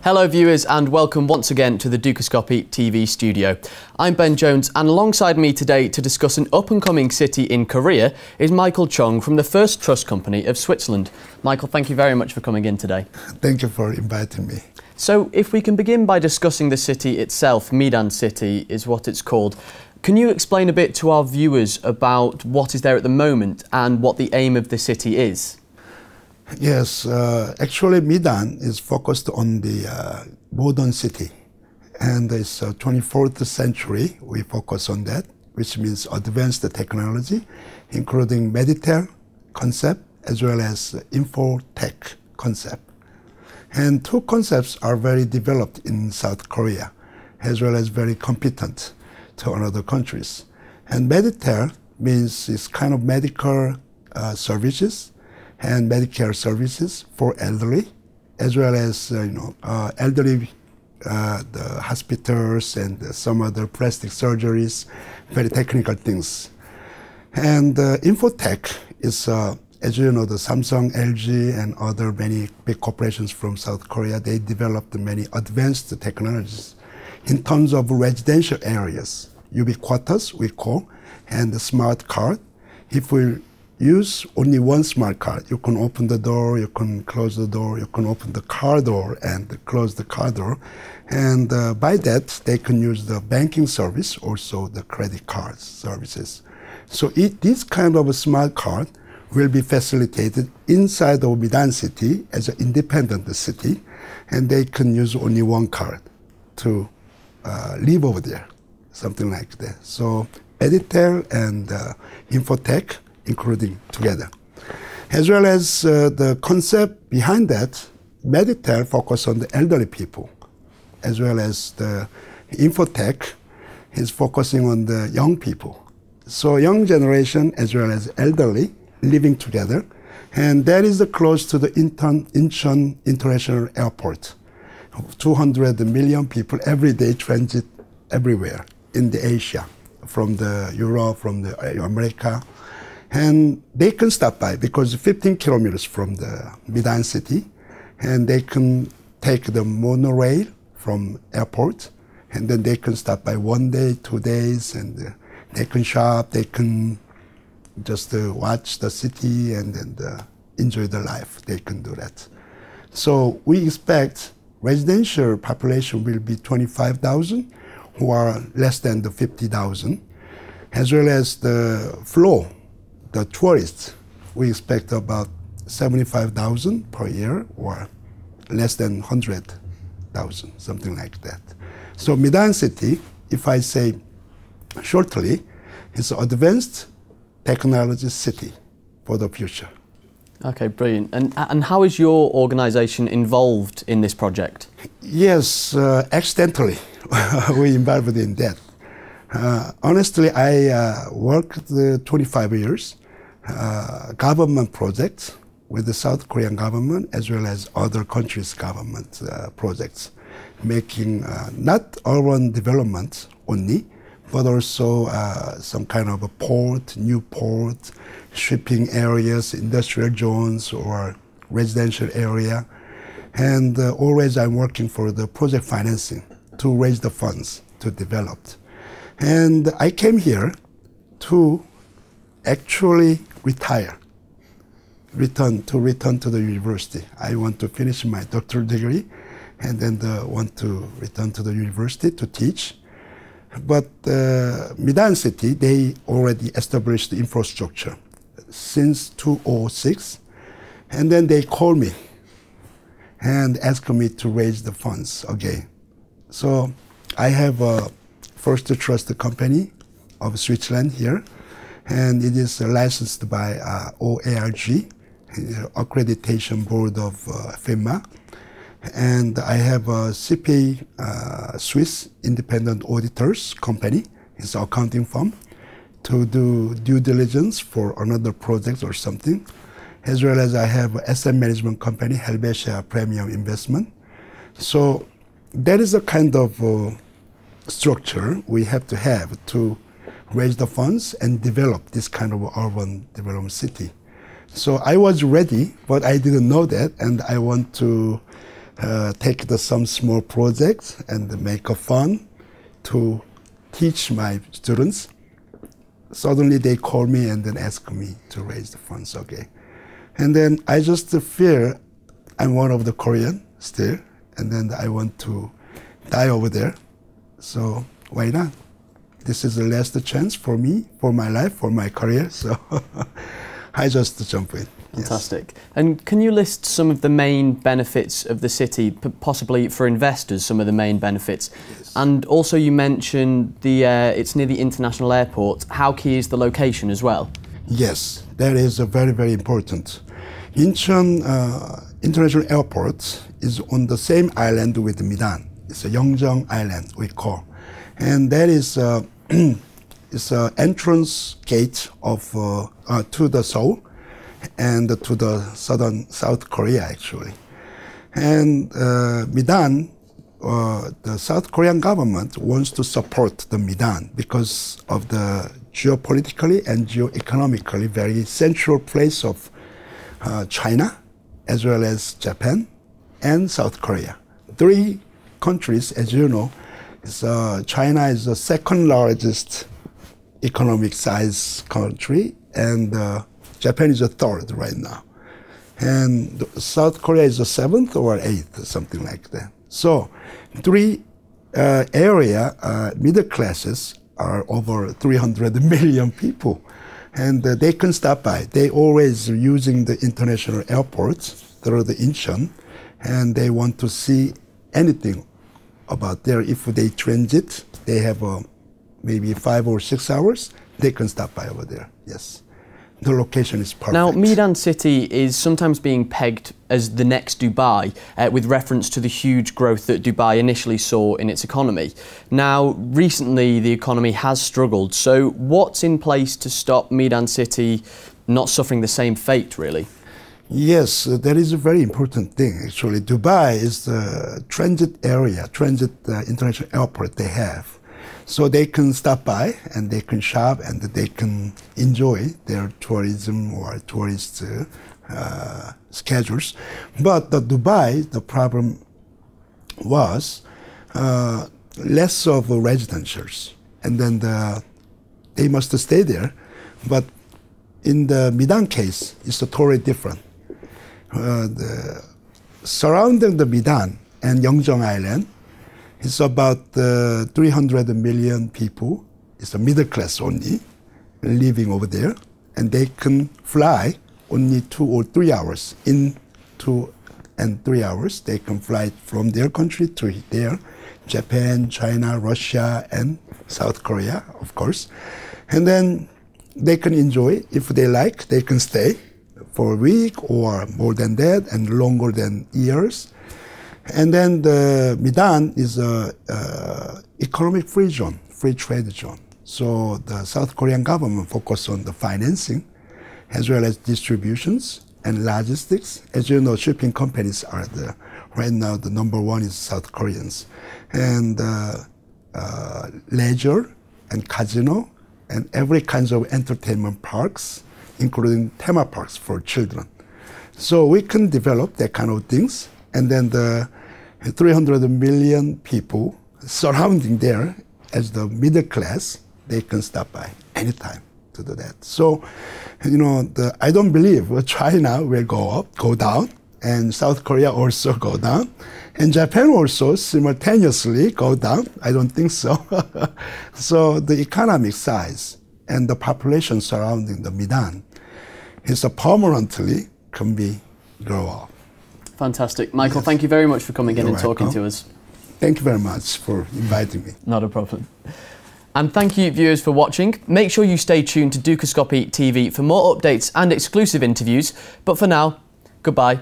Hello viewers and welcome once again to the Dukascopy TV studio. I'm Ben Jones and alongside me today to discuss an up-and-coming city in Korea is Michael Cheong from the First Trust Company of Switzerland. Michael, thank you very much for coming in today. Thank you for inviting me. So if we can begin by discussing the city itself, Midan city is what it's called. Can you explain a bit to our viewers about what is there at the moment and what the aim of the city is? Yes, actually Medan is focused on the modern city, and it's 24th century we focus on that, which means advanced technology, including medical concept as well as infotech concept. And two concepts are very developed in South Korea, as well as very competent to other countries. And medical means it's kind of medical services and Medicare services for elderly, as well as elderly, the hospitals and some other plastic surgeries, very technical things. And infotech is, as you know, the Samsung, LG, and other many big corporations from South Korea. They developed many advanced technologies in terms of residential areas, ubiquitous we call, and the smart card. If we use only one smart card, you can open the door, you can close the door, you can open the car door and close the car door. And by that, they can use the banking service, also the credit card services. So this kind of a smart card will be facilitated inside of Midan city as an independent city, and they can use only one card to live over there, something like that. So Editel and Infotech including together. As well as the concept behind that, Meditel focus on the elderly people, as well as the Infotech is focusing on the young people. So young generation as well as elderly living together, and that is close to the Incheon International Airport. 200 million people every day transit everywhere in the Asia, from the Europe, from the America. And they can stop by because 15 kilometers from the Midan city, and they can take the monorail from airport, and then they can stop by 1 day, 2 days, and they can shop, they can just watch the city and then enjoy the life. They can do that. So we expect residential population will be 25,000, who are less than the 50,000, as well as the flow. The tourists, we expect about 75,000 per year or less than 100,000, something like that. So Midan city, if I say shortly, is an advanced technology city for the future. Okay, brilliant. And how is your organization involved in this project? Yes, accidentally we involved in that. Honestly, I worked 25 years government projects with the South Korean government as well as other countries' government projects, making not urban development only, but also some kind of a port, new port, shipping areas, industrial zones, or residential area. And always I'm working for the project financing to raise the funds to develop. And I came here to actually return to the university. I want to finish my doctoral degree and then want to return to the university to teach. But Midan city, they already established the infrastructure since 2006. And then they called me and asked me to raise the funds again. So I have a First Trust Company of Switzerland here, and it is licensed by OARG, Accreditation Board of FINMA. And I have a CPA Swiss Independent Auditors Company, it's an accounting firm, to do due diligence for another project or something. As well as I have an asset management company, Helvetia Premium Investment. So that is a kind of structure we have to raise the funds and develop this kind of urban development city. So I was ready, but I didn't know that, and I want to take some small projects and make a fun to teach my students. Suddenly they call me and then ask me to raise the funds, okay. And then I just feel I'm one of the Korean still, and then I want to die over there. So why not? This is the last chance for me, for my life, for my career. So I just jump in. Fantastic. Yes. And can you list some of the main benefits of the city, possibly for investors, some of the main benefits? Yes. And also you mentioned it's near the international airport. How key is the location as well? Yes, that is very, very important. Incheon International Airport is on the same island with Midan. It's a Yeongjong Island, we call. And that is it's an entrance gate of to the Seoul and to the South Korea, actually. And Medan, the South Korean government wants to support the Medan because of the geopolitically and geoeconomically very central place of China, as well as Japan and South Korea. Three countries, as you know, China is the second largest economic size country, and Japan is the third right now. And South Korea is the seventh or eighth, something like that. So three middle classes are over 300 million people. And they can stop by. They always using the international airports through the Incheon, and they want to see anything about there. If they transit, they have maybe 5 or 6 hours, they can stop by over there, yes. The location is perfect. Now, Medan city is sometimes being pegged as the next Dubai, with reference to the huge growth that Dubai initially saw in its economy. Now, recently the economy has struggled, so what's in place to stop Medan city not suffering the same fate, really? Yes, that is a very important thing, actually. Dubai is the transit area, international airport they have. So they can stop by and they can shop and they can enjoy their tourism or tourist schedules. But Dubai, the problem was less of residentials. And then they must stay there. But in the Midan case, it's totally different. Surrounding the Midan and Yeongjong Island, it's about 300 million people. It's a middle class only living over there, and they can fly only 2 or 3 hours. In 2 and 3 hours, they can fly from their country to there, Japan, China, Russia, and South Korea, of course. And then they can enjoy. If they like, they can stay for a week or more than that, and longer than years. And then the Medan is a economic free zone, free trade zone. So the South Korean government focus on the financing as well as distributions and logistics. As you know, shipping companies are right now the number one is South Koreans. And leisure and casino and every kinds of entertainment parks, including theme parks for children. So we can develop that kind of things. And then the 300 million people surrounding there as the middle class, they can stop by anytime to do that. So, you know, I don't believe China will go down, and South Korea also go down, and Japan also simultaneously go down. I don't think so. So the economic size and the population surrounding the Medan is permanently can be grow up. Fantastic. Michael, yes. Thank you very much for coming in and talking to us. Thank you very much for inviting me. Not a problem. And thank you, viewers, for watching. Make sure you stay tuned to Dukascopy TV for more updates and exclusive interviews. But for now, goodbye.